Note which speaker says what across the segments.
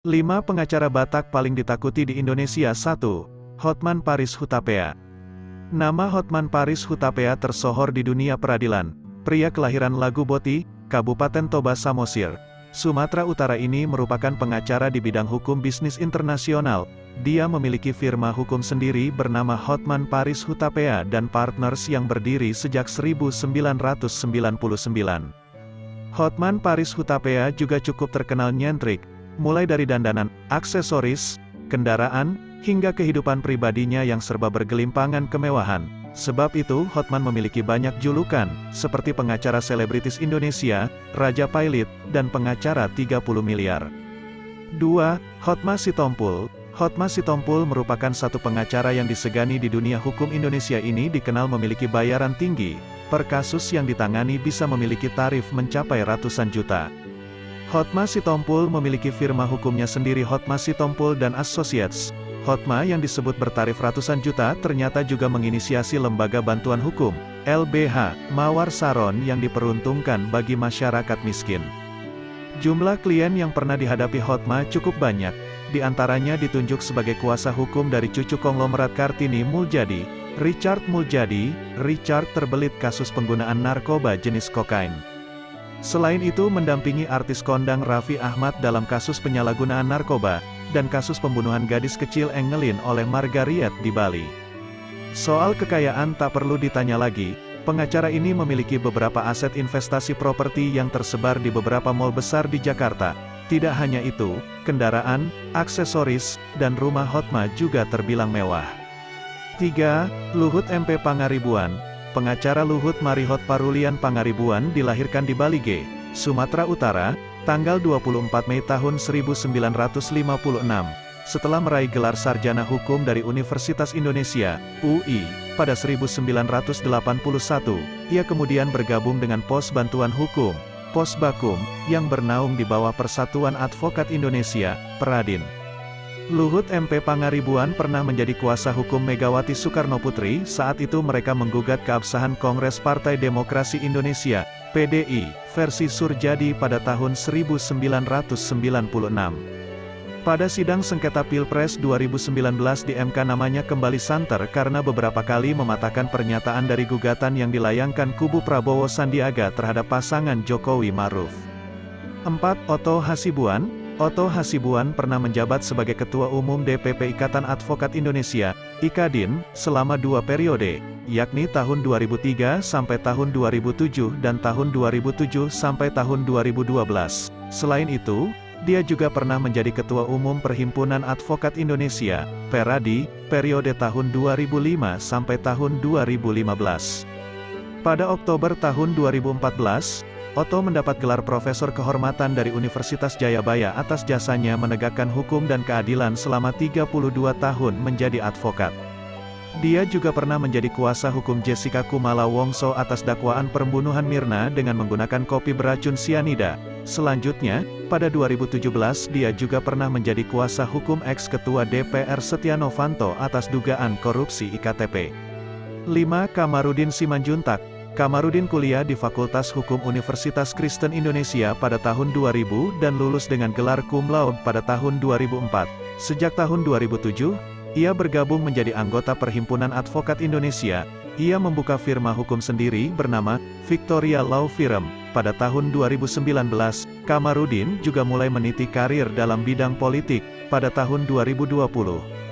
Speaker 1: 5 pengacara Batak paling ditakuti di Indonesia. 1. Hotman Paris Hutapea. Nama Hotman Paris Hutapea tersohor di dunia peradilan. Pria kelahiran Lagu Boti, Kabupaten Toba Samosir, Sumatera Utara ini merupakan pengacara di bidang hukum bisnis internasional. Dia memiliki firma hukum sendiri bernama Hotman Paris Hutapea dan Partners yang berdiri sejak 1999. Hotman Paris Hutapea juga cukup terkenal nyentrik, mulai dari dandanan, aksesoris, kendaraan, hingga kehidupan pribadinya yang serba bergelimpangan kemewahan. Sebab itu, Hotman memiliki banyak julukan, seperti pengacara selebritis Indonesia, Raja Pailit, dan pengacara 30 miliar. 2. Hotma Sitompul. Hotma Sitompul merupakan satu pengacara yang disegani di dunia hukum. Indonesia ini dikenal memiliki bayaran tinggi. Per kasus yang ditangani bisa memiliki tarif mencapai ratusan juta. Hotma Sitompul memiliki firma hukumnya sendiri, Hotma Sitompul dan Associates. Hotma yang disebut bertarif ratusan juta ternyata juga menginisiasi lembaga bantuan hukum, LBH, Mawar Saron yang diperuntukkan bagi masyarakat miskin. Jumlah klien yang pernah dihadapi Hotma cukup banyak, di antaranya ditunjuk sebagai kuasa hukum dari cucu konglomerat Kartini Muljadi, Richard Muljadi. Richard terbelit kasus penggunaan narkoba jenis kokain. Selain itu mendampingi artis kondang Raffi Ahmad dalam kasus penyalahgunaan narkoba, dan kasus pembunuhan gadis kecil Engelin oleh Margariet di Bali. Soal kekayaan tak perlu ditanya lagi, pengacara ini memiliki beberapa aset investasi properti yang tersebar di beberapa mal besar di Jakarta. Tidak hanya itu, kendaraan, aksesoris, dan rumah Hotma juga terbilang mewah. 3. Luhut MP Pangaribuan. Pengacara Luhut Marihot Parulian Pangaribuan dilahirkan di Balige, Sumatera Utara, tanggal 24 Mei tahun 1956. Setelah meraih gelar sarjana hukum dari Universitas Indonesia, UI, pada 1981, ia kemudian bergabung dengan Pos Bantuan Hukum, Posbakum, yang bernaung di bawah Persatuan Advokat Indonesia, Peradin. Luhut MP Pangaribuan pernah menjadi kuasa hukum Megawati Soekarnoputri. Saat itu mereka menggugat keabsahan Kongres Partai Demokrasi Indonesia, PDI, versi Surjadi pada tahun 1996. Pada sidang sengketa Pilpres 2019 di MK namanya kembali santer karena beberapa kali mematahkan pernyataan dari gugatan yang dilayangkan kubu Prabowo Sandiaga terhadap pasangan Jokowi Maruf. 4. Otto Hasibuan. Otto Hasibuan pernah menjabat sebagai Ketua Umum DPP Ikatan Advokat Indonesia, IKADIN, selama 2 periode, yakni tahun 2003 sampai tahun 2007 dan tahun 2007 sampai tahun 2012. Selain itu, dia juga pernah menjadi Ketua Umum Perhimpunan Advokat Indonesia, PERADI, periode tahun 2005 sampai tahun 2015. Pada Oktober tahun 2014, Otto mendapat gelar Profesor Kehormatan dari Universitas Jayabaya atas jasanya menegakkan hukum dan keadilan selama 32 tahun menjadi advokat. Dia juga pernah menjadi kuasa hukum Jessica Kumala Wongso atas dakwaan pembunuhan Mirna dengan menggunakan kopi beracun sianida. Selanjutnya, pada 2017 dia juga pernah menjadi kuasa hukum ex-ketua DPR Setia Novanto atas dugaan korupsi IKTP. 5. Kamarudin Simanjuntak. Kamarudin kuliah di Fakultas Hukum Universitas Kristen Indonesia pada tahun 2000 dan lulus dengan gelar cum laude pada tahun 2004. Sejak tahun 2007, ia bergabung menjadi anggota Perhimpunan Advokat Indonesia. Ia membuka firma hukum sendiri bernama Victoria Law Firm. Pada tahun 2019, Kamarudin juga mulai meniti karir dalam bidang politik. Pada tahun 2020,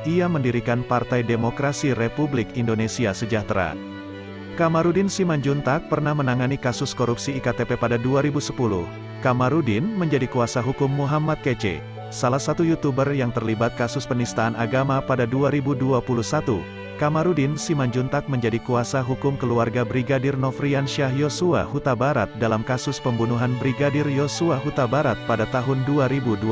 Speaker 1: ia mendirikan Partai Demokrasi Republik Indonesia Sejahtera. Kamarudin Simanjuntak pernah menangani kasus korupsi IKTP pada 2010. Kamarudin menjadi kuasa hukum Muhammad Kece, salah satu YouTuber yang terlibat kasus penistaan agama pada 2021. Kamarudin Simanjuntak menjadi kuasa hukum keluarga Brigadir Nofriansyah Yosua Huta Barat dalam kasus pembunuhan Brigadir Yosua Huta Barat pada tahun 2022.